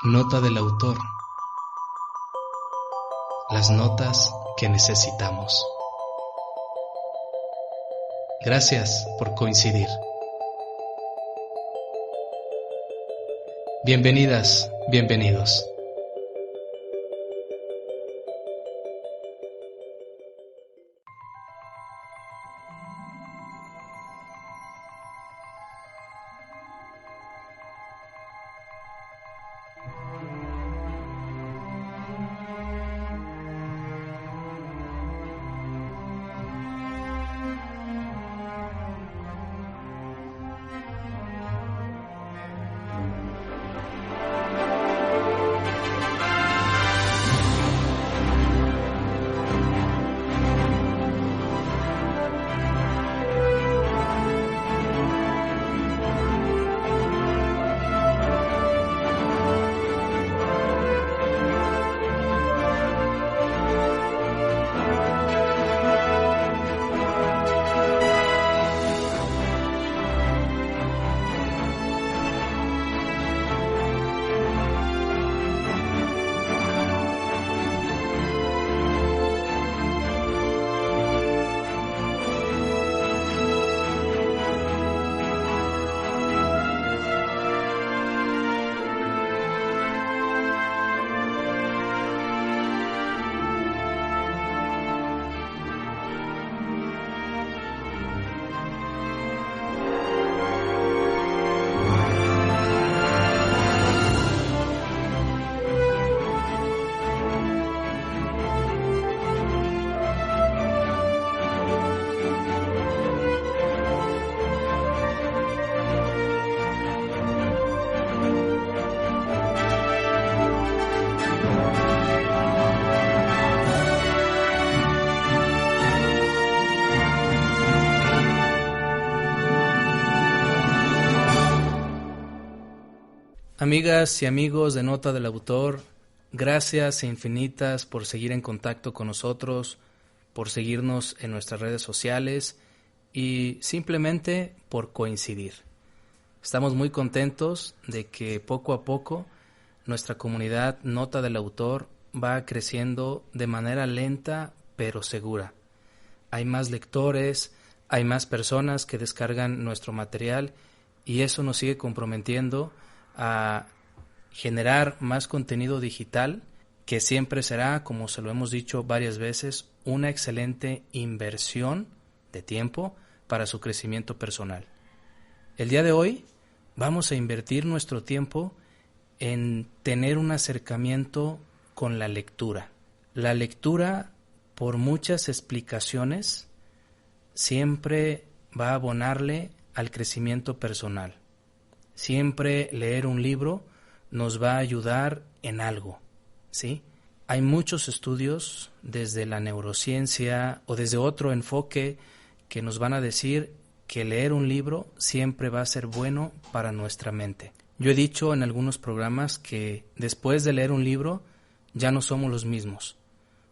Nota del autor. Las notas que necesitamos. Gracias por coincidir. Bienvenidas, bienvenidos. Amigas y amigos de Nota del Autor, gracias infinitas por seguir en contacto con nosotros, por seguirnos en nuestras redes sociales y simplemente por coincidir. Estamos muy contentos de que poco a poco nuestra comunidad Nota del Autor va creciendo de manera lenta pero segura. Hay más lectores, hay más personas que descargan nuestro material y eso nos sigue comprometiendo a generar más contenido digital que siempre será, como se lo hemos dicho varias veces, una excelente inversión de tiempo para su crecimiento personal. El día de hoy vamos a invertir nuestro tiempo en tener un acercamiento con la lectura. La lectura, por muchas explicaciones, siempre va a abonarle al crecimiento personal. Siempre leer un libro nos va a ayudar en algo, ¿sí? Hay muchos estudios desde la neurociencia o desde otro enfoque que nos van a decir que leer un libro siempre va a ser bueno para nuestra mente. Yo he dicho en algunos programas que después de leer un libro ya no somos los mismos.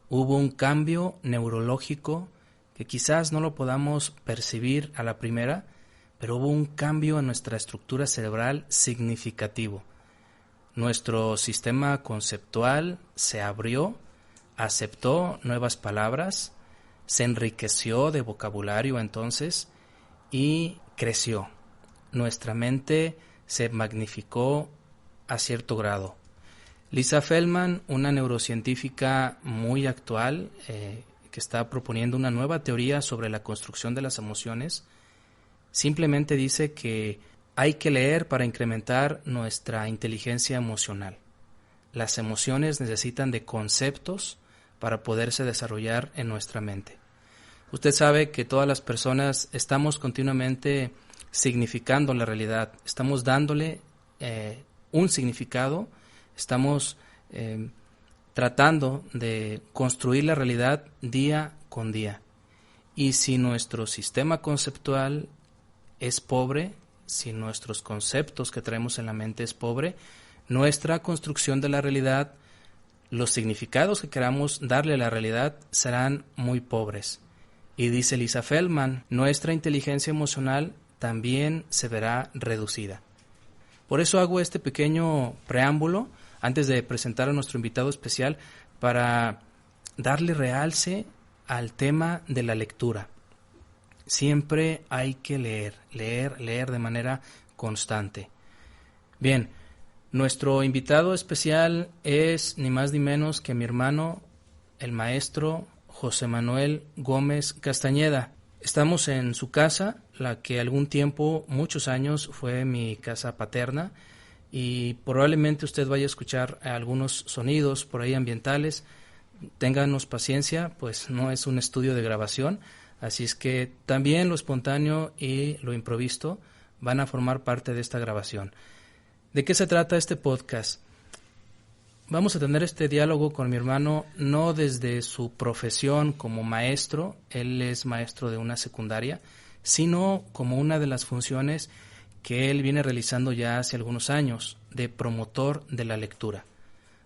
Hubo un cambio neurológico que quizás no lo podamos percibir a la primera, pero hubo un cambio en nuestra estructura cerebral significativo. Nuestro sistema conceptual se abrió, aceptó nuevas palabras, se enriqueció de vocabulario entonces y creció. Nuestra mente se magnificó a cierto grado. Lisa Feldman, una neurocientífica muy actual, que está proponiendo una nueva teoría sobre la construcción de las emociones, simplemente dice que hay que leer para incrementar nuestra inteligencia emocional. Las emociones necesitan de conceptos para poderse desarrollar en nuestra mente. Usted sabe que todas las personas estamos continuamente significando la realidad, estamos dándole un significado, estamos tratando de construir la realidad día con día. Y si nuestro sistema conceptual es pobre, si nuestros conceptos que traemos en la mente es pobre, nuestra construcción de la realidad, los significados que queramos darle a la realidad serán muy pobres. Y dice Lisa Feldman, nuestra inteligencia emocional también se verá reducida. Por eso hago este pequeño preámbulo antes de presentar a nuestro invitado especial, para darle realce al tema de la lectura. Siempre hay que leer de manera constante. Bien, nuestro invitado especial es ni más ni menos que mi hermano, el maestro José Manuel Gómez Castañeda. Estamos en su casa, la que algún tiempo, muchos años, fue mi casa paterna, y probablemente usted vaya a escuchar algunos sonidos por ahí ambientales. Ténganos paciencia, pues no es un estudio de grabación, así es que también lo espontáneo y lo improvisto van a formar parte de esta grabación. ¿De qué se trata este podcast? Vamos a tener este diálogo con mi hermano no desde su profesión como maestro, él es maestro de una secundaria, sino como una de las funciones que él viene realizando ya hace algunos años, de promotor de la lectura.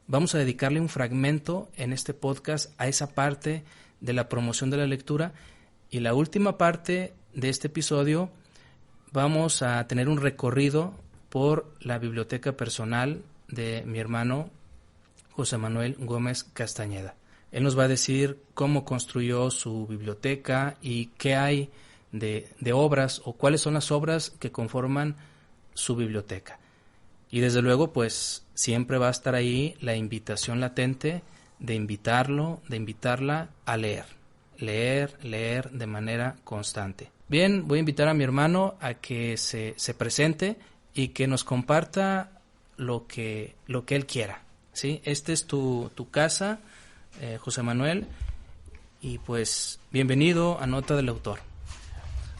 Vamos a dedicarle un fragmento en este podcast a esa parte de la promoción de la lectura, y la última parte de este episodio vamos a tener un recorrido por la biblioteca personal de mi hermano José Manuel Gómez Castañeda. Él nos va a decir cómo construyó su biblioteca y qué hay de obras, o cuáles son las obras que conforman su biblioteca. Y desde luego, pues siempre va a estar ahí la invitación latente de invitarlo, de invitarla a leer de manera constante. Bien, voy a invitar a mi hermano a que se presente y que nos comparta lo que él quiera, ¿sí? Esta es tu casa, José Manuel, y pues bienvenido a Nota del Autor.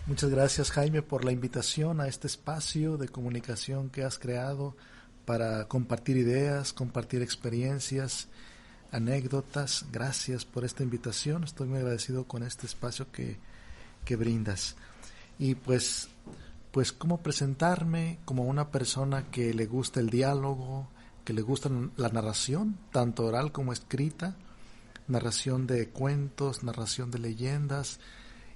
Muchas gracias, Jaime, por la invitación a este espacio de comunicación que has creado para compartir ideas, compartir experiencias, anécdotas. Gracias por esta invitación, estoy muy agradecido con este espacio que brindas. Y pues cómo presentarme como una persona que le gusta el diálogo, que le gusta la narración, tanto oral como escrita, narración de cuentos, narración de leyendas,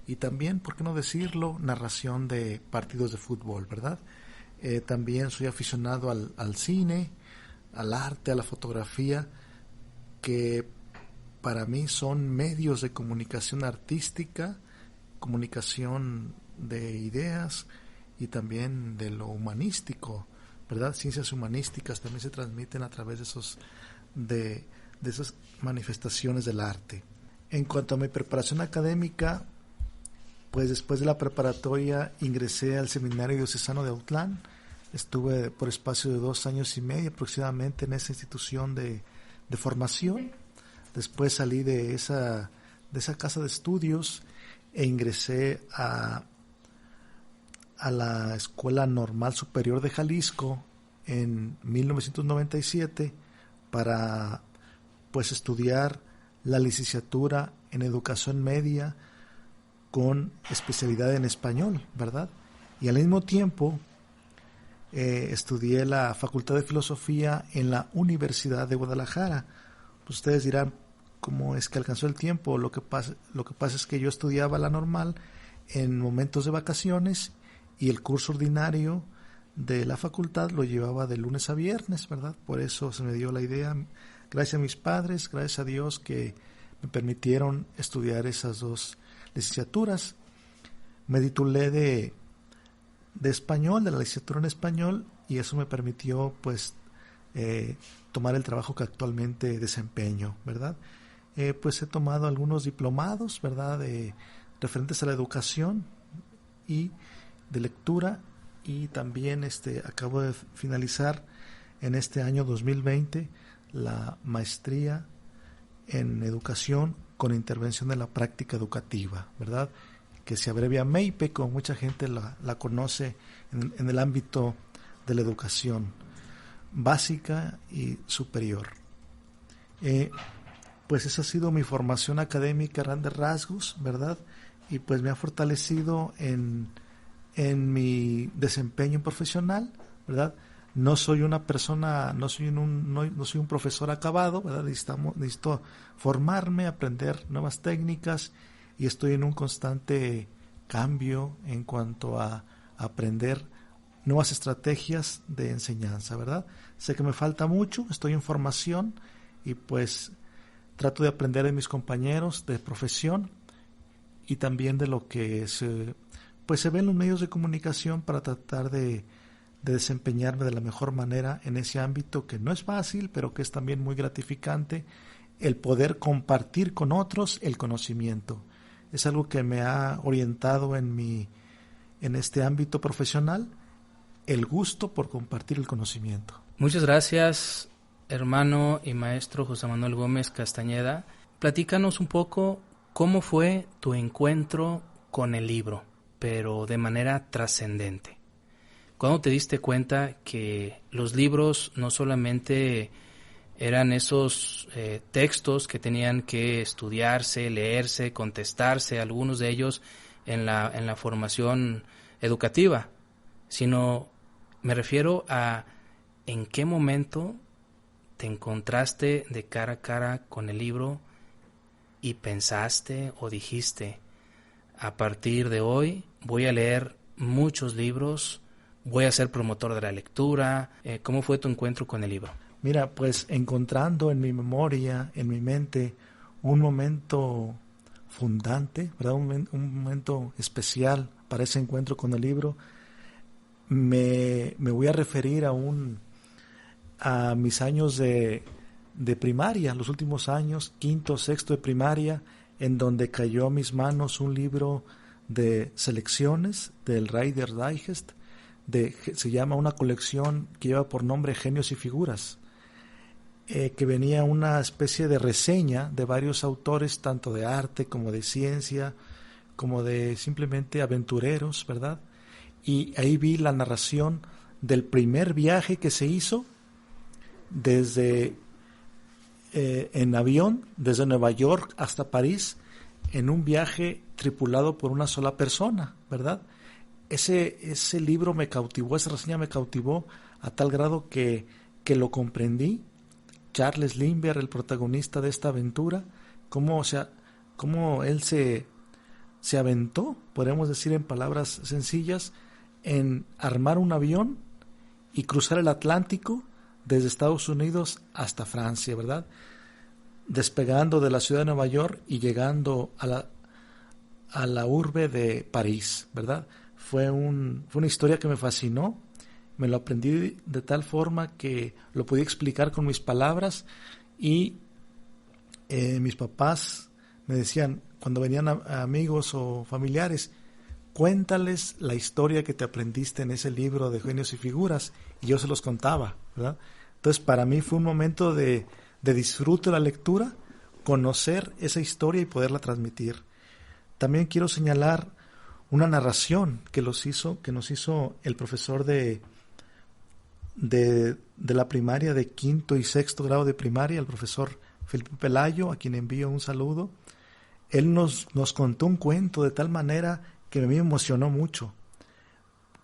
y también, ¿por qué no decirlo?, narración de partidos de fútbol, ¿verdad? También soy aficionado al cine, al arte, a la fotografía, que para mí son medios de comunicación artística, comunicación de ideas y también de lo humanístico, ¿verdad? Ciencias humanísticas también se transmiten a través de esas manifestaciones del arte. En cuanto a mi preparación académica, pues después de la preparatoria ingresé al Seminario Diocesano de Autlán. Estuve por espacio de 2 años y medio aproximadamente en esa institución de formación. Después salí de esa casa de estudios e ingresé a la Escuela Normal Superior de Jalisco en 1997 para pues estudiar la licenciatura en Educación Media con especialidad en español, ¿verdad? Y al mismo tiempo estudié la Facultad de Filosofía en la Universidad de Guadalajara. Pues ustedes dirán, ¿cómo es que alcanzó el tiempo? Lo que pasa es que yo estudiaba la normal en momentos de vacaciones y el curso ordinario de la facultad lo llevaba de lunes a viernes, ¿verdad? Por eso se me dio la idea, gracias a mis padres, gracias a Dios, que me permitieron estudiar esas 2 licenciaturas. Me titulé de español, de la licenciatura en español, y eso me permitió pues tomar el trabajo que actualmente desempeño, ¿verdad? Pues he tomado algunos diplomados, ¿verdad?, referentes a la educación y de lectura, y también acabo de finalizar en este año 2020 la maestría en educación con intervención de la práctica educativa, ¿verdad?, que se abrevia MEIPE, como mucha gente la conoce en el ámbito de la educación básica y superior. Pues esa ha sido mi formación académica a grandes rasgos, ¿verdad?, y pues me ha fortalecido en mi desempeño profesional, ¿verdad? No soy una persona, no soy un profesor acabado, ¿verdad? Necesito formarme, aprender nuevas técnicas, y estoy en un constante cambio en cuanto a aprender nuevas estrategias de enseñanza, ¿verdad? Sé que me falta mucho, estoy en formación y pues trato de aprender de mis compañeros de profesión y también de lo que se ve en los medios de comunicación para tratar de desempeñarme de la mejor manera en ese ámbito que no es fácil, pero que es también muy gratificante, el poder compartir con otros el conocimiento. Es algo que me ha orientado en este ámbito profesional, el gusto por compartir el conocimiento. Muchas gracias, hermano y maestro José Manuel Gómez Castañeda. Platícanos un poco cómo fue tu encuentro con el libro, pero de manera trascendente. ¿Cuándo te diste cuenta que los libros no solamente eran esos textos que tenían que estudiarse, leerse, contestarse, algunos de ellos en la formación educativa, sino me refiero a en qué momento te encontraste de cara a cara con el libro y pensaste o dijiste, a partir de hoy voy a leer muchos libros, voy a ser promotor de la lectura? ¿Cómo fue tu encuentro con el libro? Mira, pues encontrando en mi memoria, en mi mente, un momento fundante, ¿verdad? Un momento especial para ese encuentro con el libro, me voy a referir a mis años de primaria, los últimos años, quinto, sexto de primaria, en donde cayó a mis manos un libro de selecciones del Reader's Digest, se llama una colección que lleva por nombre Genios y Figuras, que venía una especie de reseña de varios autores, tanto de arte como de ciencia, como de simplemente aventureros, ¿verdad? Y ahí vi la narración del primer viaje que se hizo en avión, desde Nueva York hasta París, en un viaje tripulado por una sola persona, ¿verdad? Ese libro me cautivó, esa reseña me cautivó a tal grado que lo comprendí. Charles Lindbergh, el protagonista de esta aventura, cómo él se aventó, podemos decir en palabras sencillas, en armar un avión y cruzar el Atlántico desde Estados Unidos hasta Francia, ¿verdad? Despegando de la ciudad de Nueva York y llegando a la urbe de París, ¿verdad? Fue una historia que me fascinó. Me lo aprendí de tal forma que lo podía explicar con mis palabras y mis papás me decían, cuando venían amigos o familiares, cuéntales la historia que te aprendiste en ese libro de Genios y Figuras, y yo se los contaba, ¿verdad? Entonces para mí fue un momento de disfrute de la lectura, conocer esa historia y poderla transmitir. También quiero señalar una narración que nos hizo el profesor de la primaria, de quinto y sexto grado de primaria, el profesor Felipe Pelayo, a quien envío un saludo. Él nos contó un cuento de tal manera que a mí me emocionó mucho.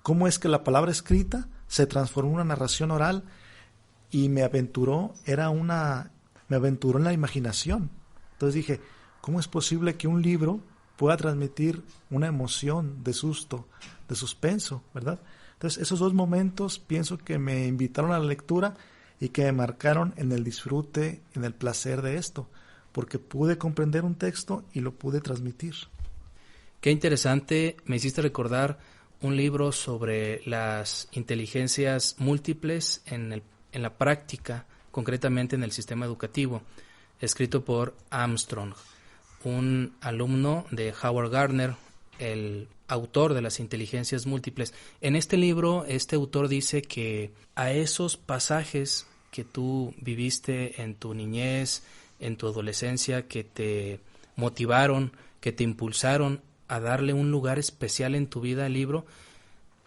Cómo es que la palabra escrita se transformó en una narración oral y me aventuró en la imaginación. Entonces dije, ¿cómo es posible que un libro pueda transmitir una emoción de susto, de suspenso, ¿verdad? Entonces esos dos momentos pienso que me invitaron a la lectura y que me marcaron en el disfrute, en el placer de esto, porque pude comprender un texto y lo pude transmitir. Qué interesante, me hiciste recordar un libro sobre las inteligencias múltiples en la práctica, concretamente en el sistema educativo, escrito por Armstrong, un alumno de Howard Gardner, el autor de las inteligencias múltiples. En este libro, este autor dice que a esos pasajes que tú viviste en tu niñez, en tu adolescencia, que te motivaron, que te impulsaron a darle un lugar especial en tu vida al libro,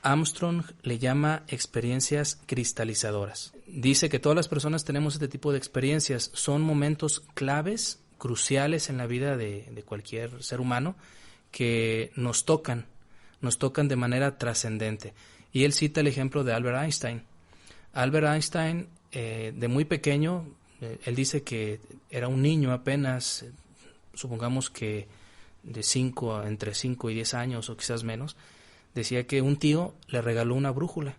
Armstrong le llama experiencias cristalizadoras. Dice que todas las personas tenemos este tipo de experiencias, son momentos claves, cruciales en la vida de cualquier ser humano, que nos tocan de manera trascendente. Y él cita el ejemplo de Albert Einstein. Albert Einstein, de muy pequeño, él dice que era un niño apenas, supongamos que entre 5 y 10 años o quizás menos, decía que un tío le regaló una brújula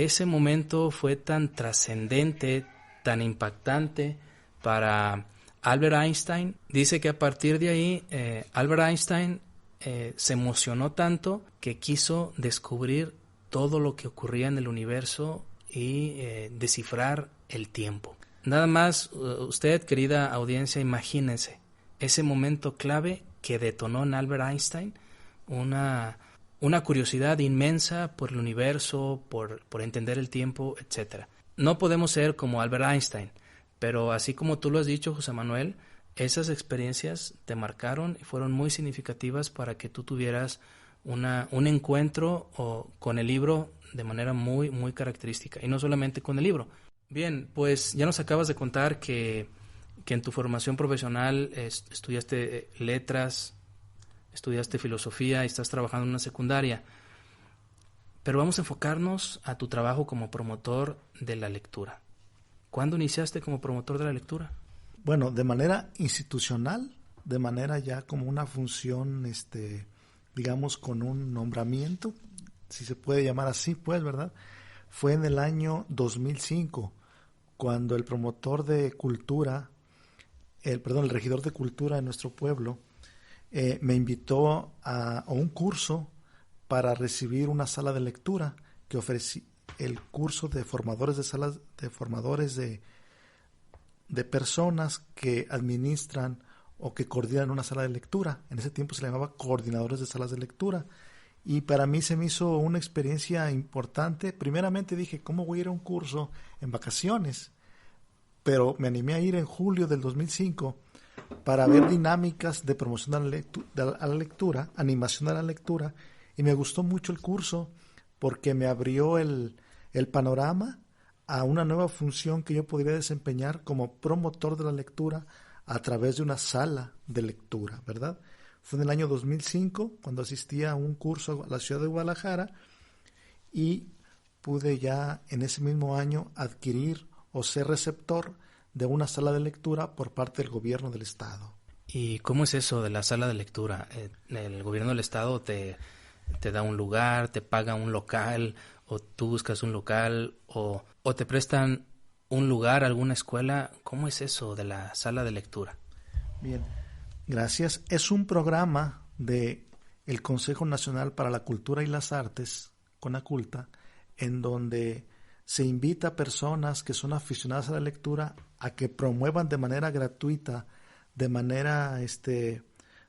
ese momento fue tan trascendente, tan impactante para Albert Einstein. Dice que a partir de ahí Albert Einstein se emocionó tanto que quiso descubrir todo lo que ocurría en el universo y descifrar el tiempo. Nada más, usted, querida audiencia, imagínense ese momento clave que detonó en Albert Einstein una curiosidad inmensa por el universo, por entender el tiempo, etc. No podemos ser como Albert Einstein, pero así como tú lo has dicho, José Manuel, esas experiencias te marcaron y fueron muy significativas para que tú tuvieras un encuentro con el libro de manera muy, muy característica, y no solamente con el libro. Bien, pues ya nos acabas de contar que en tu formación profesional estudiaste letras, estudiaste filosofía y estás trabajando en una secundaria. Pero vamos a enfocarnos a tu trabajo como promotor de la lectura. ¿Cuándo iniciaste como promotor de la lectura? Bueno, de manera institucional, de manera ya como una función, digamos, con un nombramiento, si se puede llamar así, pues, ¿verdad? Fue en el año 2005, cuando el promotor de cultura, el regidor de cultura de nuestro pueblo, me invitó a un curso para recibir una sala de lectura que ofrecí, el curso de formadores de personas que administran o que coordinan una sala de lectura. En ese tiempo se le llamaba coordinadores de salas de lectura. Y para mí se me hizo una experiencia importante. Primeramente dije, ¿cómo voy a ir a un curso en vacaciones? Pero me animé a ir en julio del 2005 para ver dinámicas de promoción a la lectura, animación a la lectura, y me gustó mucho el curso porque me abrió el panorama a una nueva función que yo podría desempeñar como promotor de la lectura a través de una sala de lectura, ¿verdad? Fue en el año 2005 cuando asistí a un curso a la ciudad de Guadalajara y pude ya en ese mismo año adquirir o ser receptor de una sala de lectura por parte del gobierno del estado. ¿Y cómo es eso de la sala de lectura? ¿El gobierno del estado te da un lugar, te paga un local, o tú buscas un local, o te prestan un lugar, alguna escuela? ¿Cómo es eso de la sala de lectura? Bien, gracias. Es un programa de el Consejo Nacional para la Cultura y las Artes, CONACULTA, en donde se invita a personas que son aficionadas a la lectura a que promuevan de manera gratuita, de manera,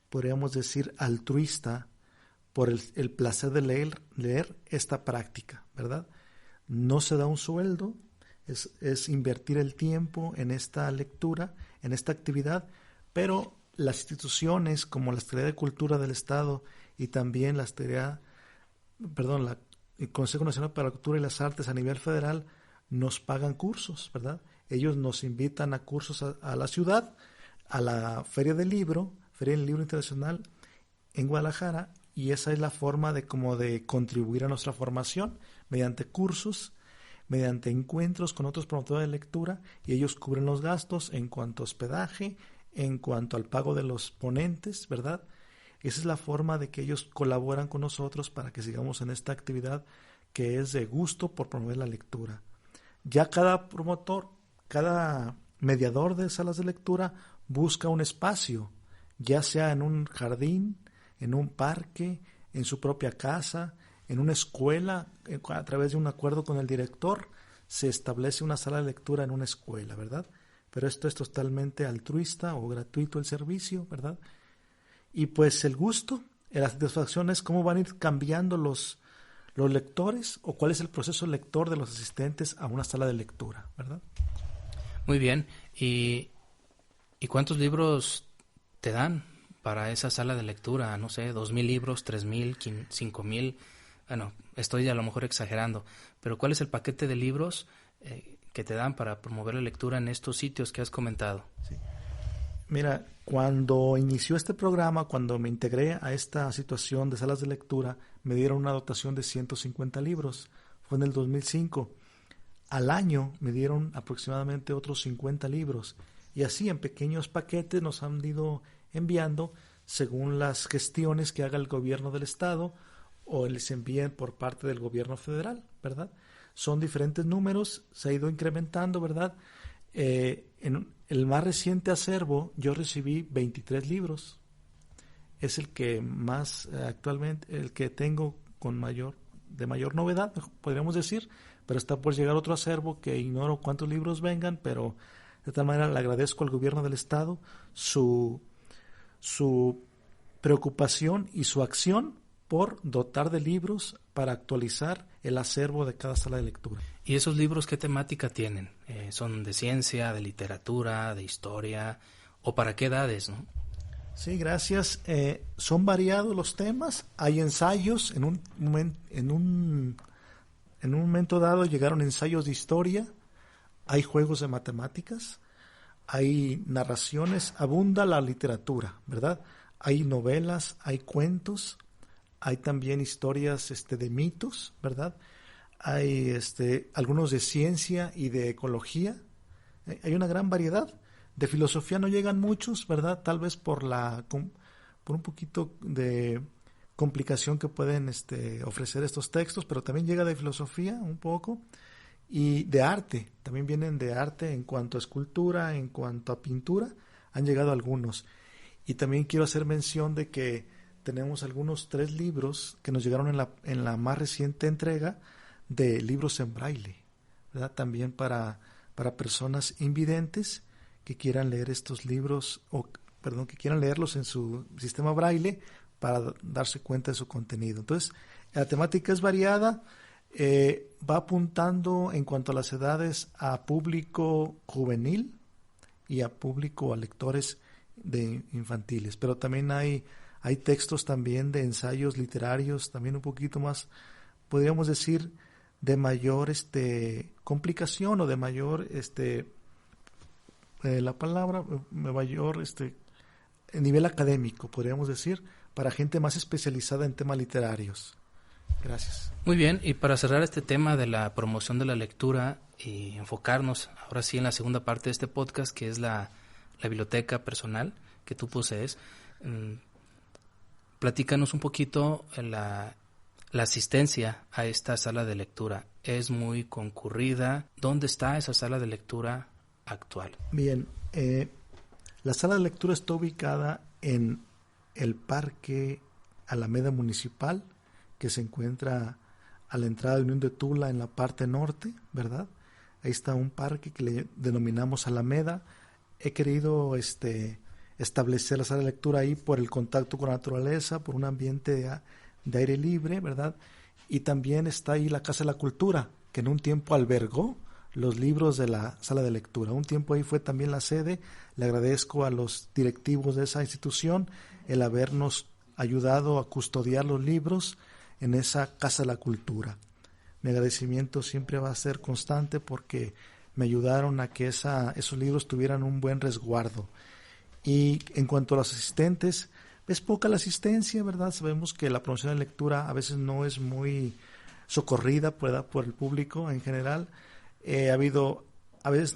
podríamos decir, altruista, por el placer de leer esta práctica, ¿verdad? No se da un sueldo, es invertir el tiempo en esta lectura, en esta actividad, pero las instituciones como la Secretaría de Cultura del Estado y también el Consejo Nacional para la Cultura y las Artes a nivel federal nos pagan cursos, ¿verdad? Ellos nos invitan a cursos a la ciudad, a la Feria del Libro Internacional en Guadalajara, y esa es la forma de contribuir a nuestra formación mediante cursos, mediante encuentros con otros promotores de lectura, y ellos cubren los gastos en cuanto a hospedaje, en cuanto al pago de los ponentes, ¿verdad? Esa es la forma de que ellos colaboran con nosotros para que sigamos en esta actividad que es de gusto por promover la lectura. Ya cada promotor, cada mediador de salas de lectura busca un espacio, ya sea en un jardín, en un parque, en su propia casa, en una escuela. A través de un acuerdo con el director se establece una sala de lectura en una escuela, ¿verdad? Pero esto es totalmente altruista o gratuito el servicio, ¿verdad? Y pues el gusto, la satisfacción es cómo van a ir cambiando los lectores, o cuál es el proceso lector de los asistentes a una sala de lectura, ¿verdad? Muy bien. ¿Y cuántos libros te dan para esa sala de lectura? No sé, 2,000 libros, 3,000, 5,000. Bueno, estoy a lo mejor exagerando, pero ¿cuál es el paquete de libros que te dan para promover la lectura en estos sitios que has comentado? Sí. Mira, cuando inició este programa, cuando me integré a esta situación de salas de lectura, me dieron una dotación de 150 libros. Fue en el 2005. Al año me dieron aproximadamente otros 50 libros. Y así en pequeños paquetes nos han ido enviando según las gestiones que haga el gobierno del estado o les envíen por parte del gobierno federal, ¿verdad? Son diferentes números, se ha ido incrementando, ¿verdad? En el más reciente acervo yo recibí 23 libros. Es el que más actualmente, el que tengo de mayor novedad, podríamos decir, pero está por llegar otro acervo que ignoro cuántos libros vengan, pero de tal manera le agradezco al gobierno del estado su preocupación y su acción por dotar de libros para actualizar el acervo de cada sala de lectura. ¿Y esos libros qué temática tienen? ¿Son de ciencia, de literatura, de historia o para qué edades, no? Sí, gracias. Son variados los temas. Hay ensayos. En un momento dado llegaron ensayos de historia. Hay juegos de matemáticas. Hay narraciones. Abunda la literatura, ¿verdad? Hay novelas, hay cuentos. Hay también historias de mitos, ¿verdad? Hay algunos de ciencia y de ecología. Hay una gran variedad. De filosofía no llegan muchos, ¿verdad? Tal vez por un poquito de complicación que pueden ofrecer estos textos, pero también llega de filosofía un poco. Y de arte, también vienen de arte en cuanto a escultura, en cuanto a pintura, han llegado algunos. Y también quiero hacer mención de que tenemos algunos 3 libros que nos llegaron en la más reciente entrega de libros en braille, ¿verdad? También para personas invidentes que quieran leer estos libros, que quieran leerlos en su sistema braille para darse cuenta de su contenido. Entonces, la temática es variada, va apuntando en cuanto a las edades a público juvenil y a lectores de infantiles, pero también hay textos también de ensayos literarios, también un poquito más, podríamos decir, de mayor complicación o de mayor mayor nivel académico, podríamos decir, para gente más especializada en temas literarios. Gracias. Muy bien, y para cerrar este tema de la promoción de la lectura y enfocarnos ahora sí en la segunda parte de este podcast, que es la biblioteca personal que tú posees, platícanos un poquito la asistencia a esta sala de lectura. ¿Es muy concurrida? ¿Dónde está esa sala de lectura actual? Bien, la sala de lectura está ubicada en el Parque Alameda Municipal, que se encuentra a la entrada de Unión de Tula en la parte norte, ¿verdad? Ahí está un parque que le denominamos Alameda. He querido establecer la sala de lectura ahí por el contacto con la naturaleza, por un ambiente de aire libre, ¿verdad? Y también está ahí la Casa de la Cultura, que en un tiempo albergó los libros de la sala de lectura. Un tiempo ahí fue también la sede. Le agradezco a los directivos de esa institución el habernos ayudado a custodiar los libros en esa Casa de la Cultura. Mi agradecimiento siempre va a ser constante porque me ayudaron a que esos libros tuvieran un buen resguardo. Y en cuanto a los asistentes, es poca la asistencia, ¿verdad? Sabemos que la promoción de lectura a veces no es muy socorrida, ¿verdad?, por el público en general. A veces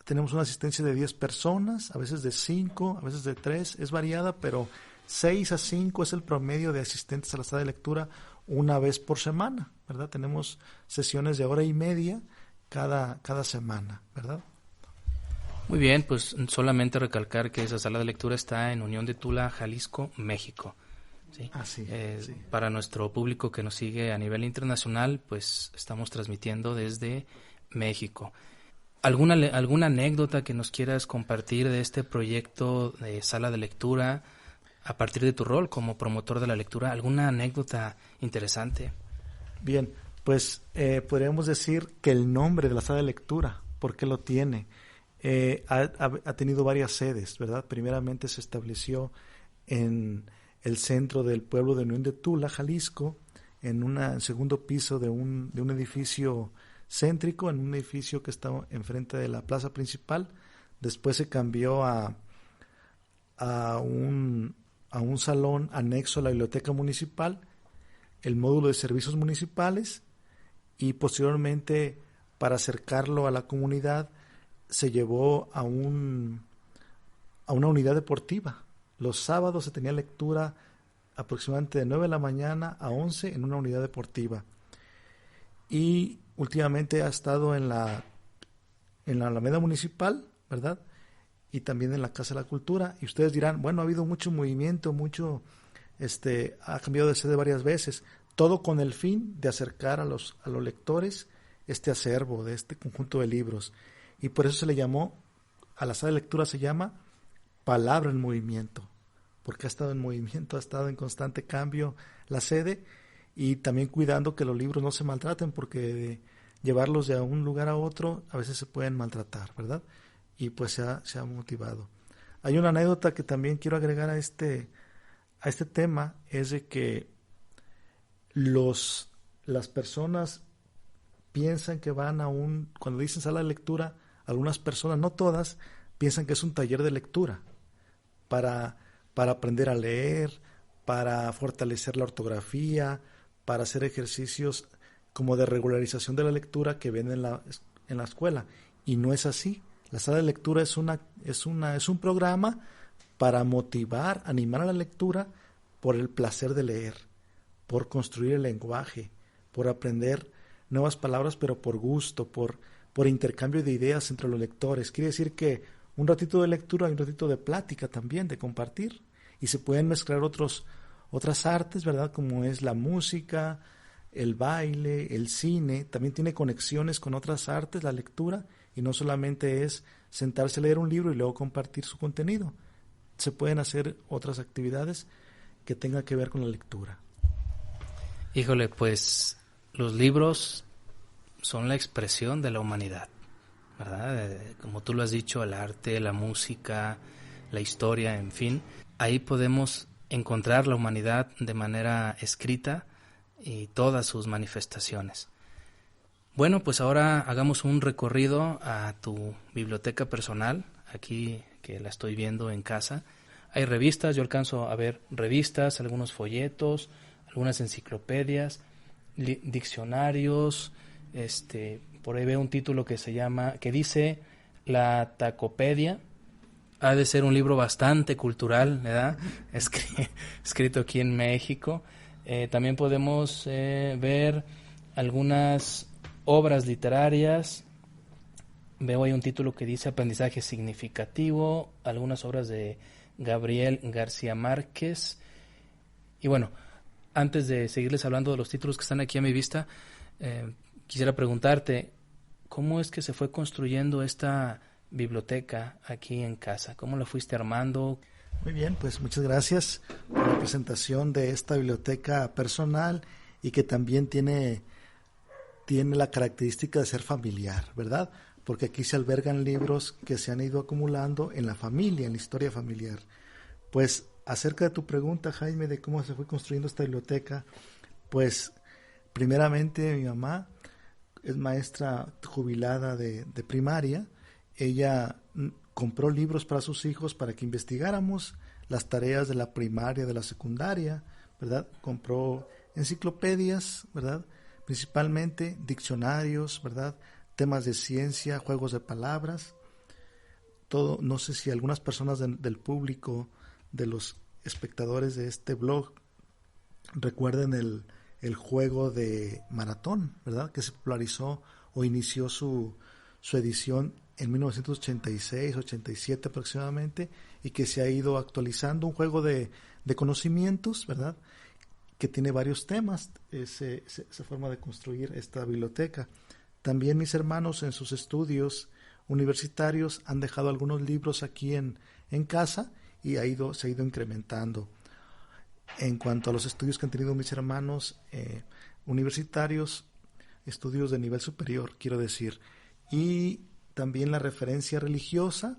tenemos una asistencia de 10 personas, a veces de 5, a veces de 3, es variada, pero 6 a 5 es el promedio de asistentes a la sala de lectura una vez por semana, ¿verdad? Tenemos sesiones de hora y media cada semana, ¿verdad? Muy bien, pues solamente recalcar que esa sala de lectura está en Unión de Tula, Jalisco, México. ¿Sí? Sí. Para nuestro público que nos sigue a nivel internacional, pues estamos transmitiendo desde México. ¿Alguna anécdota que nos quieras compartir de este proyecto de sala de lectura a partir de tu rol como promotor de la lectura? ¿Alguna anécdota interesante? Bien, pues podríamos decir que el nombre de la sala de lectura, ¿por qué lo tiene? Ha tenido varias sedes, ¿verdad? Primeramente se estableció en el centro del pueblo de Unión de Tula, Jalisco, en un segundo piso de un edificio céntrico, en un edificio que está enfrente de la plaza principal. Después se cambió a un salón anexo a la biblioteca municipal, el módulo de servicios municipales, y posteriormente, para acercarlo a la comunidad, se llevó a una unidad deportiva. Los sábados se tenía lectura aproximadamente de 9 de la mañana a 11 en una unidad deportiva. y últimamente ha estado en la Alameda Municipal, ¿verdad? Y también en la Casa de la Cultura. Y ustedes dirán, bueno, ha habido mucho movimiento, ha cambiado de sede varias veces, todo con el fin de acercar a los lectores este acervo de este conjunto de libros. Y por eso se le llamó, a la sala de lectura se llama Palabra en Movimiento, porque ha estado en movimiento, ha estado en constante cambio la sede, y también cuidando que los libros no se maltraten, porque llevarlos de un lugar a otro a veces se pueden maltratar, ¿verdad? Y pues se ha motivado. Hay una anécdota que también quiero agregar a este tema, es de que las personas piensan que van cuando dicen sala de lectura, algunas personas, no todas, piensan que es un taller de lectura para aprender a leer, para fortalecer la ortografía, para hacer ejercicios como de regularización de la lectura que ven en la escuela. Y no es así. La sala de lectura es un programa para motivar, animar a la lectura por el placer de leer, por construir el lenguaje, por aprender nuevas palabras, pero por gusto, por intercambio de ideas entre los lectores. Quiere decir que un ratito de lectura y un ratito de plática también, de compartir, y se pueden mezclar otras artes, ¿verdad? Como es la música, el baile, el cine. También tiene conexiones con otras artes, la lectura, y no solamente es sentarse a leer un libro y luego compartir su contenido. Se pueden hacer otras actividades que tengan que ver con la lectura. Híjole, pues los libros son la expresión de la humanidad, ¿verdad? Como tú lo has dicho, el arte, la música, la historia, en fin. Ahí podemos encontrar la humanidad de manera escrita y todas sus manifestaciones. Bueno, pues ahora hagamos un recorrido a tu biblioteca personal, aquí que la estoy viendo en casa. Hay revistas, yo alcanzo a ver revistas, algunos folletos, algunas enciclopedias, diccionarios, por ahí veo un título que dice La Tacopedia. Ha de ser un libro bastante cultural, ¿verdad? Escrito aquí en México. También podemos ver algunas obras literarias. Veo ahí un título que dice Aprendizaje Significativo, algunas obras de Gabriel García Márquez. Y bueno, antes de seguirles hablando de los títulos que están aquí a mi vista, quisiera preguntarte, ¿cómo es que se fue construyendo esta biblioteca aquí en casa? ¿Cómo la fuiste armando? Muy bien, pues muchas gracias por la presentación de esta biblioteca personal, y que también tiene la característica de ser familiar, ¿verdad? Porque aquí se albergan libros que se han ido acumulando en la familia, en la historia familiar. Pues acerca de tu pregunta, Jaime, de cómo se fue construyendo esta biblioteca, pues primeramente mi mamá es maestra jubilada de primaria. Ella compró libros para sus hijos para que investigáramos las tareas de la primaria, de la secundaria, ¿verdad? Compró enciclopedias, ¿verdad? Principalmente diccionarios, ¿verdad? Temas de ciencia, juegos de palabras, todo. No sé si algunas personas del público, de los espectadores de este blog, recuerden el juego de maratón, ¿verdad? Que se popularizó o inició su edición en 1986, 87 aproximadamente, y que se ha ido actualizando, un juego de conocimientos, ¿verdad? Que tiene varios temas, esa forma de construir esta biblioteca. También mis hermanos en sus estudios universitarios han dejado algunos libros aquí en casa, y se ha ido incrementando. En cuanto a los estudios que han tenido mis hermanos universitarios, estudios de nivel superior, quiero decir, y también la referencia religiosa,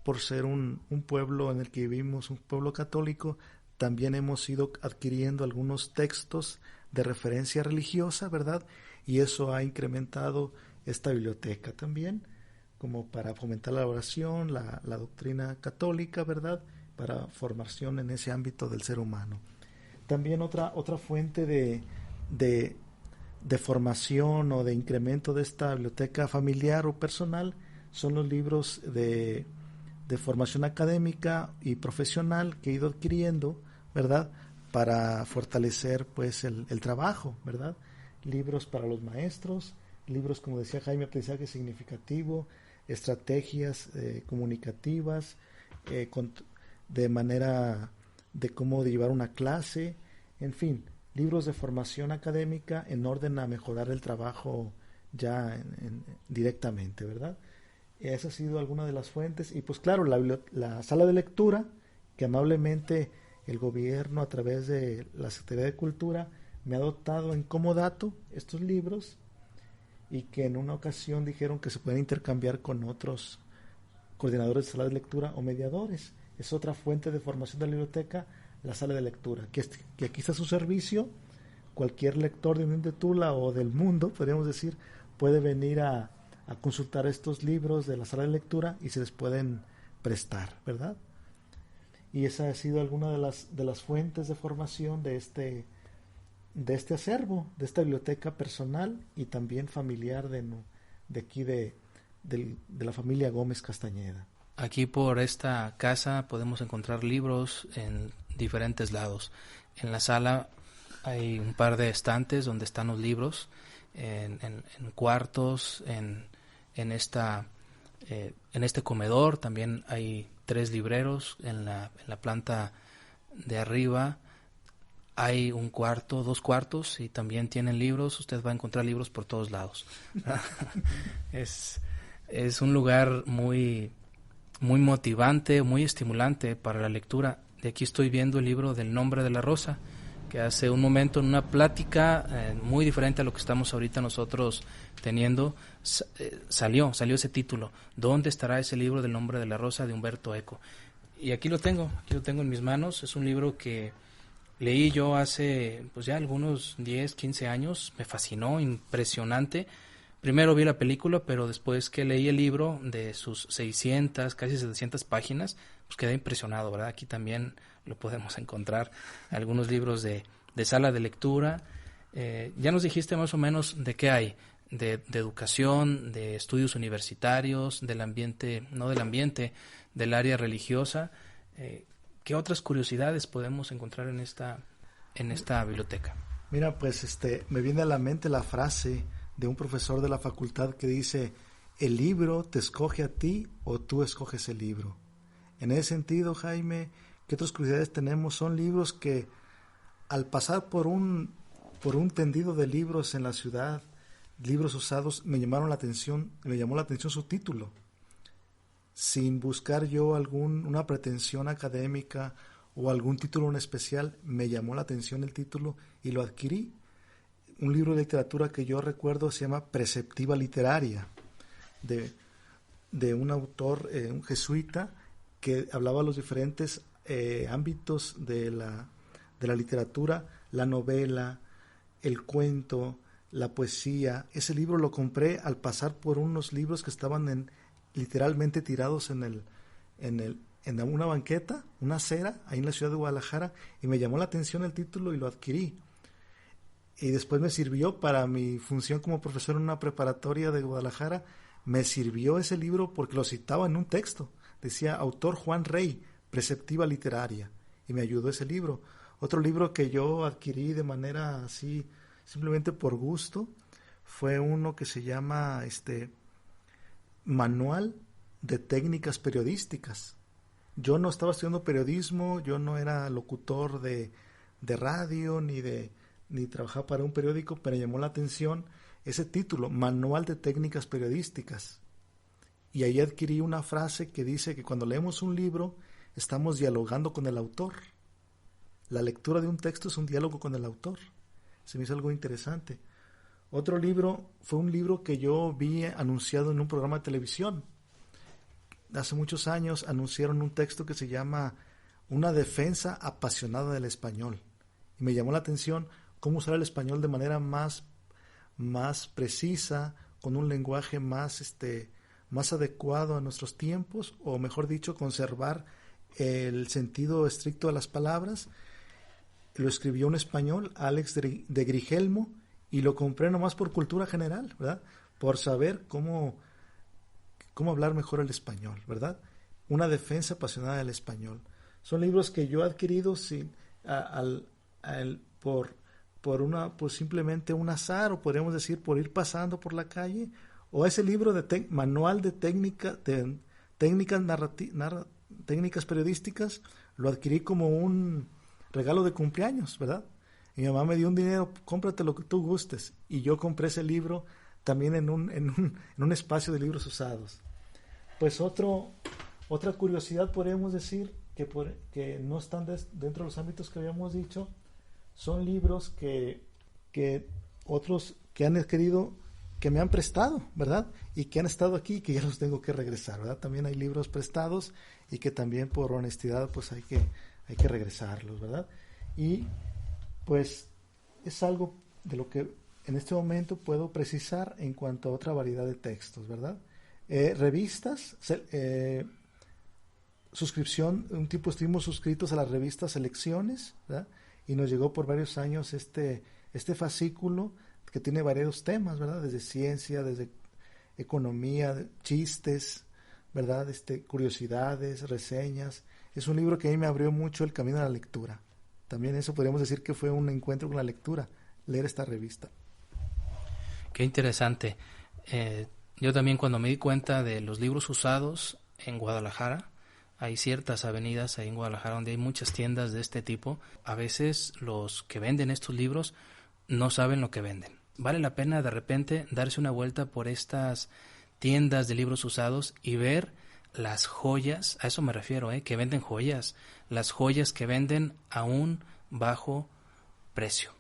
por ser un pueblo en el que vivimos, un pueblo católico, también hemos ido adquiriendo algunos textos de referencia religiosa, ¿verdad? Y eso ha incrementado esta biblioteca también, como para fomentar la oración, la doctrina católica, ¿verdad? Para formación en ese ámbito del ser humano. También otra fuente de formación o de incremento de esta biblioteca familiar o personal son los libros de formación académica y profesional que he ido adquiriendo, ¿verdad? Para fortalecer pues el trabajo, ¿verdad? libros para los maestros, libros, como decía Jaime, aprendizaje significativo, estrategias comunicativas, de manera de cómo llevar una clase, en fin, libros de formación académica en orden a mejorar el trabajo ya directamente, ¿verdad? Esa ha sido alguna de las fuentes. Y pues claro, la sala de lectura, que amablemente el gobierno a través de la Secretaría de Cultura me ha dotado en comodato estos libros, y que en una ocasión dijeron que se pueden intercambiar con otros coordinadores de sala de lectura o mediadores. Es otra fuente de formación de la biblioteca, la sala de lectura, que aquí está a su servicio. Cualquier lector de Unión de Tula o del mundo, podríamos decir, puede venir a consultar estos libros de la sala de lectura y se les pueden prestar, ¿verdad? Y esa ha sido alguna de las fuentes de formación de este acervo, de esta biblioteca personal y también familiar de aquí de la familia Gómez Castañeda. Aquí por esta casa podemos encontrar libros en diferentes lados. En la sala hay un par de estantes donde están los libros, en cuartos, en este comedor también hay 3 libreros, en la planta de arriba hay 2 cuartos y también tienen libros. Usted va a encontrar libros por todos lados. Es un lugar muy, muy motivante, muy estimulante para la lectura. De aquí estoy viendo el libro del Nombre de la Rosa, que hace un momento en una plática muy diferente a lo que estamos ahorita nosotros teniendo, salió ese título. ¿Dónde estará ese libro del Nombre de la Rosa de Humberto Eco? Y aquí lo tengo en mis manos. Es un libro que leí yo hace pues ya algunos 10, 15 años. Me fascinó, impresionante. Primero vi la película, pero después que leí el libro de sus 600, casi 700 páginas, pues quedé impresionado, ¿verdad? Aquí también lo podemos encontrar, algunos libros de sala de lectura. Ya nos dijiste más o menos de qué hay, de educación, de estudios universitarios, del ambiente, del área religiosa. ¿Qué otras curiosidades podemos encontrar en esta biblioteca? Mira, pues me viene a la mente la frase de un profesor de la facultad que dice: el libro te escoge a ti o tú escoges el libro. En ese sentido, Jaime, ¿qué otras curiosidades tenemos? Son libros que al pasar por un tendido de libros en la ciudad, libros usados, me llamó la atención su título. Sin buscar yo una pretensión académica o algún título en especial, me llamó la atención el título y lo adquirí. Un libro de literatura que yo recuerdo se llama Preceptiva Literaria, de un autor, un jesuita, que hablaba de los diferentes ámbitos de la literatura, la novela, el cuento, la poesía. Ese libro lo compré al pasar por unos libros que estaban literalmente tirados en una banqueta, una acera, ahí en la ciudad de Guadalajara, y me llamó la atención el título y lo adquirí. Y después me sirvió para mi función como profesor en una preparatoria de Guadalajara. Me sirvió ese libro porque lo citaba en un texto. Decía autor Juan Rey, Preceptiva Literaria, y me ayudó ese libro. Otro libro que yo adquirí de manera así, simplemente por gusto, fue uno que se llama Manual de Técnicas Periodísticas. Yo no estaba estudiando periodismo, yo no era locutor de radio ni trabajaba para un periódico, pero me llamó la atención ese título, Manual de Técnicas Periodísticas. Y ahí adquirí una frase que dice que cuando leemos un libro estamos dialogando con el autor. La lectura de un texto es un diálogo con el autor. Se me hizo algo interesante. Otro libro fue un libro que yo vi anunciado en un programa de televisión. Hace muchos años anunciaron un texto que se llama Una defensa apasionada del español. Y me llamó la atención cómo usar el español de manera más precisa, con un lenguaje más adecuado a nuestros tiempos, o mejor dicho, conservar el sentido estricto de las palabras. Lo escribió un español, Alex de Grigelmo, y lo compré nomás por cultura general, ¿verdad? Por saber cómo hablar mejor el español, ¿verdad? Una defensa apasionada del español. Son libros que yo he adquirido pues simplemente un azar, o podríamos decir por ir pasando por la calle, o ese libro de manual de técnicas periodísticas, lo adquirí como un regalo de cumpleaños, ¿verdad? Mi mamá me dio un dinero, cómprate lo que tú gustes, y yo compré ese libro también en un espacio de libros usados. Pues otra curiosidad podríamos decir que no están dentro de los ámbitos que habíamos dicho, son libros que otros que han adquirido, que me han prestado, ¿verdad? Y que han estado aquí y que ya los tengo que regresar, ¿verdad? También hay libros prestados y que también por honestidad pues hay que regresarlos, ¿verdad? Y pues es algo de lo que en este momento puedo precisar en cuanto a otra variedad de textos, ¿verdad? Revistas, suscripción, un tipo estuvimos suscritos a la revista Selecciones, ¿verdad? Y nos llegó por varios años este fascículo que tiene varios temas, ¿verdad? Desde ciencia, desde economía, chistes, ¿verdad? Curiosidades, reseñas. Es un libro que a mí me abrió mucho el camino a la lectura. También eso podríamos decir que fue un encuentro con la lectura, leer esta revista. Qué interesante. Yo también, cuando me di cuenta de los libros usados en Guadalajara, hay ciertas avenidas ahí en Guadalajara donde hay muchas tiendas de este tipo. A veces los que venden estos libros no saben lo que venden. Vale la pena de repente darse una vuelta por estas tiendas de libros usados y ver las joyas, a eso me refiero, que venden joyas, las joyas que venden a un bajo precio.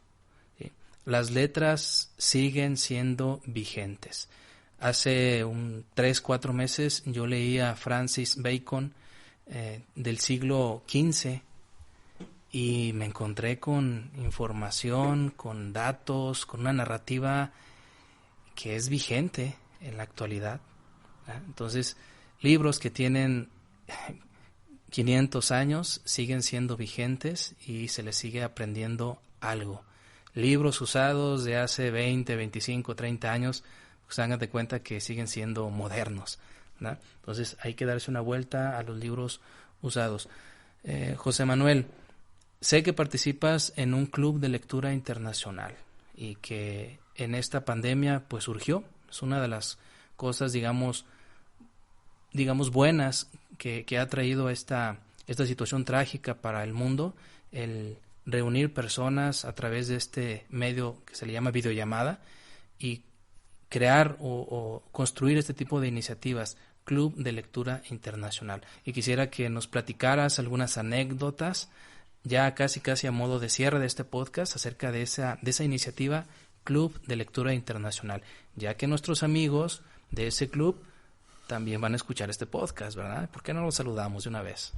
¿Sí? Las letras siguen siendo vigentes. Hace 3-4 meses yo leía a Francis Bacon del siglo XV y me encontré con información, con datos, con una narrativa que es vigente en la actualidad. Entonces, libros que tienen 500 años siguen siendo vigentes y se les sigue aprendiendo algo. Libros usados de hace 20, 25, 30 años, pues hagan de cuenta que siguen siendo modernos, ¿verdad? Entonces hay que darse una vuelta a los libros usados. José Manuel, sé que participas en un club de lectura internacional y que en esta pandemia pues surgió. Es una de las cosas, digamos buenas que ha traído esta situación trágica para el mundo, el reunir personas a través de este medio que se le llama videollamada y crear o construir este tipo de iniciativas, Club de Lectura Internacional. Y quisiera que nos platicaras algunas anécdotas, ya casi a modo de cierre de este podcast, acerca de esa iniciativa Club de Lectura Internacional, ya que nuestros amigos de ese club también van a escuchar este podcast, ¿verdad? ¿Por qué no los saludamos de una vez?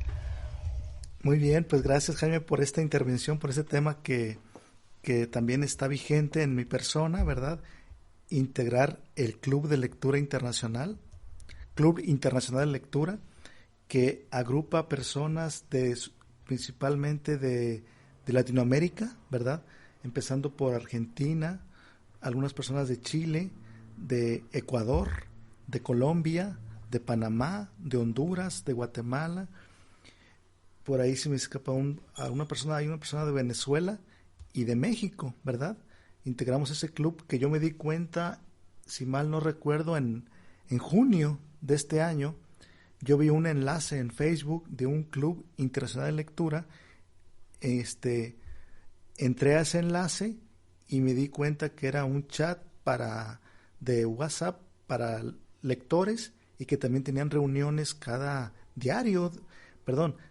Muy bien, pues gracias, Jaime, por esta intervención, por este tema que también está vigente en mi persona, ¿verdad? Integrar el Club de Lectura Internacional, Club Internacional de Lectura, que agrupa personas principalmente de Latinoamérica, ¿verdad? Empezando por Argentina, algunas personas de Chile, de Ecuador, de Colombia, de Panamá, de Honduras, de Guatemala. Por ahí se me escapa hay una persona de Venezuela y de México, ¿verdad? Integramos ese club que yo me di cuenta, si mal no recuerdo, en junio de este año. Yo vi un enlace en Facebook de un club internacional de lectura. Entré a ese enlace y me di cuenta que era un chat de WhatsApp para lectores y que también tenían reuniones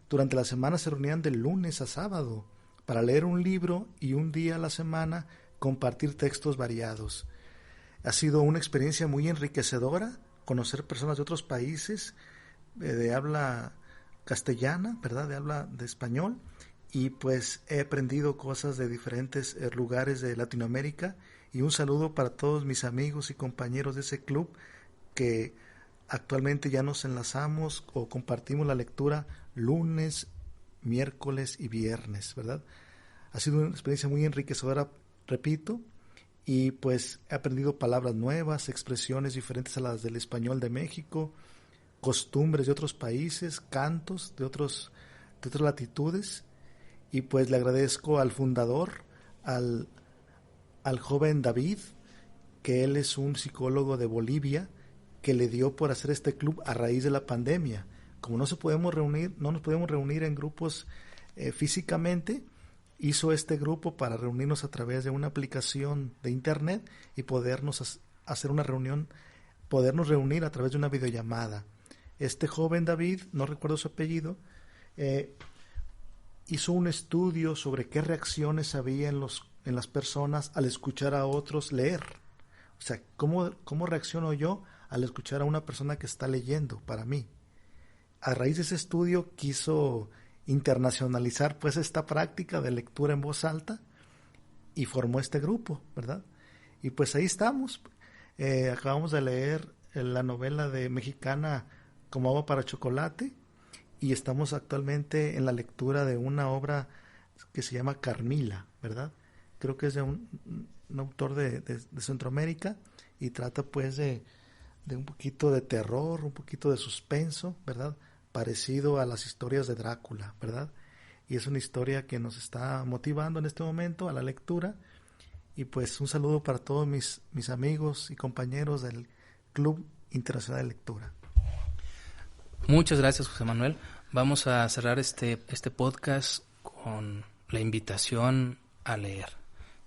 durante la semana se reunían de lunes a sábado para leer un libro y un día a la semana compartir textos variados. Ha sido una experiencia muy enriquecedora conocer personas de otros países de habla castellana, ¿verdad? De habla de español, y pues he aprendido cosas de diferentes lugares de Latinoamérica, y un saludo para todos mis amigos y compañeros de ese club que actualmente ya nos enlazamos o compartimos la lectura lunes, miércoles y viernes, ¿verdad? Ha sido una experiencia muy enriquecedora, repito, y pues he aprendido palabras nuevas, expresiones diferentes a las del español de México, costumbres de otros países, cantos de otras latitudes, y pues le agradezco al fundador, al al joven David, que él es un psicólogo de Bolivia, que le dio por hacer este club a raíz de la pandemia. Como no nos podemos reunir en grupos físicamente, hizo este grupo para reunirnos a través de una aplicación de internet y podernos hacer una reunión, podernos reunir a través de una videollamada. Este joven David, no recuerdo su apellido, hizo un estudio sobre qué reacciones había en las personas al escuchar a otros leer. O sea, ¿cómo reacciono yo al escuchar a una persona que está leyendo para mí? A raíz de ese estudio quiso internacionalizar pues esta práctica de lectura en voz alta y formó este grupo, ¿verdad? Y pues ahí estamos. Acabamos de leer la novela de mexicana Como agua para chocolate y estamos actualmente en la lectura de una obra que se llama Carmila, ¿verdad? Creo que es de un autor de Centroamérica y trata pues de un poquito de terror, un poquito de suspenso, ¿verdad? Parecido a las historias de Drácula, ¿verdad? Y es una historia que nos está motivando en este momento a la lectura. Y pues un saludo para todos mis amigos y compañeros del Club Internacional de Lectura. Muchas gracias, José Manuel. Vamos a cerrar este podcast con la invitación a leer.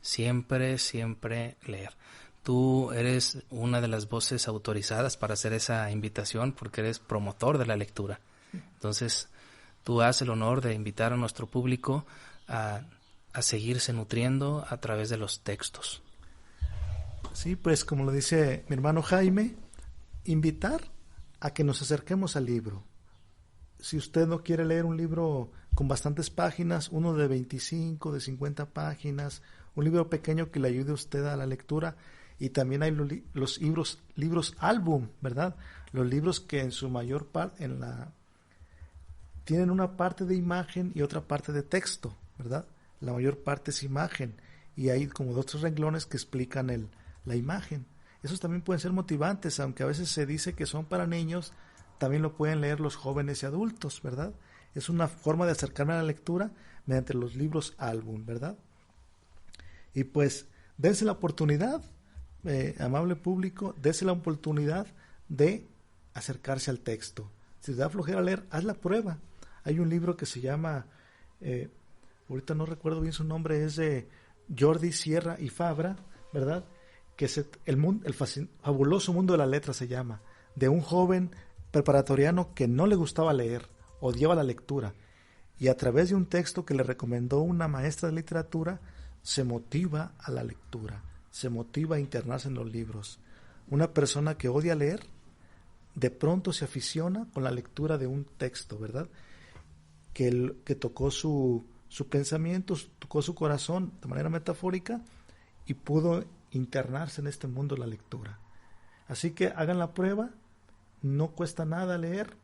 Siempre, siempre leer. Tú eres una de las voces autorizadas para hacer esa invitación porque eres promotor de la lectura. Entonces, tú haces el honor de invitar a nuestro público a seguirse nutriendo a través de los textos. Sí, pues como lo dice mi hermano Jaime, invitar a que nos acerquemos al libro. Si usted no quiere leer un libro con bastantes páginas, uno de 25, de 50 páginas, un libro pequeño que le ayude a usted a la lectura, y también hay los libros álbum, ¿verdad? Los libros que en su mayor parte tienen una parte de imagen y otra parte de texto, ¿verdad? La mayor parte es imagen y hay como 2 o 3 renglones que explican la imagen. Esos también pueden ser motivantes, aunque a veces se dice que son para niños, también lo pueden leer los jóvenes y adultos, ¿verdad? Es una forma de acercarme a la lectura mediante los libros álbum, ¿verdad? Y pues, dense la oportunidad, amable público, dense la oportunidad de acercarse al texto. Si te da flojera leer, haz la prueba. Hay un libro que se llama, ahorita no recuerdo bien su nombre, es de Jordi Sierra y Fabra, ¿verdad? Que es el fabuloso mundo de la letra se llama, de un joven preparatoriano que no le gustaba leer, odiaba la lectura, y a través de un texto que le recomendó una maestra de literatura, se motiva a la lectura, se motiva a internarse en los libros. Una persona que odia leer, de pronto se aficiona con la lectura de un texto, ¿verdad? Que tocó su pensamiento, tocó su corazón de manera metafórica y pudo internarse en este mundo de la lectura. Así que hagan la prueba, no cuesta nada leer.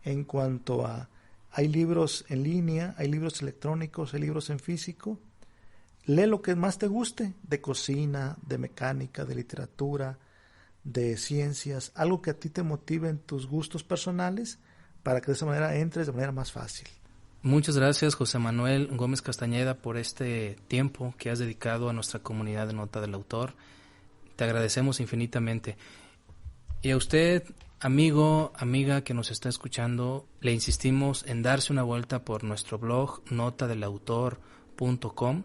En cuanto a, hay libros en línea, hay libros electrónicos, hay libros en físico. Lee lo que más te guste, de cocina, de mecánica, de literatura, de ciencias, algo que a ti te motive en tus gustos personales para que de esa manera entres de manera más fácil. Muchas gracias, José Manuel Gómez Castañeda, por este tiempo que has dedicado a nuestra comunidad de Nota del Autor. Te agradecemos infinitamente. Y a usted, amigo, amiga que nos está escuchando, le insistimos en darse una vuelta por nuestro blog notadelautor.com.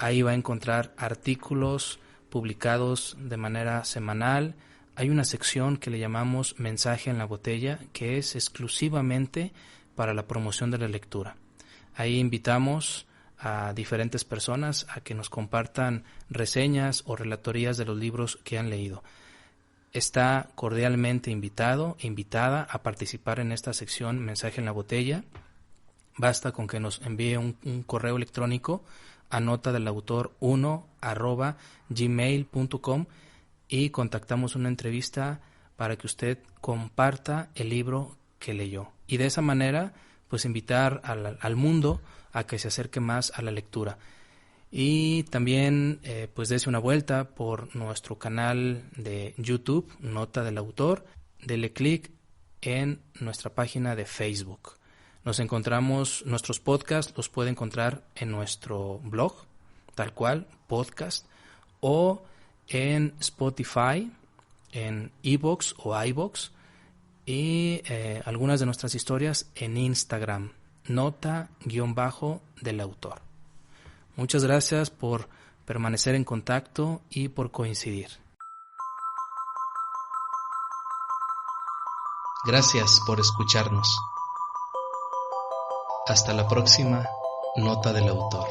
Ahí va a encontrar artículos publicados de manera semanal. Hay una sección que le llamamos Mensaje en la Botella, que es exclusivamente para la promoción de la lectura. Ahí invitamos a diferentes personas a que nos compartan reseñas o relatorías de los libros que han leído. Está cordialmente invitado, invitada a participar en esta sección Mensaje en la Botella. Basta con que nos envíe un correo electrónico a notadelautor1@gmail.com y contactamos una entrevista para que usted comparta el libro que leyó. Y de esa manera, pues invitar al mundo a que se acerque más a la lectura. Y también, pues dése una vuelta por nuestro canal de YouTube, Nota del Autor. Dele clic en nuestra página de Facebook. Nos encontramos, nuestros podcasts los puede encontrar en nuestro blog, tal cual, podcast, o en Spotify, en iVoox o iVoox, y algunas de nuestras historias en Instagram, nota_del autor. Muchas gracias por permanecer en contacto y por coincidir. Gracias por escucharnos. Hasta la próxima Nota del Autor.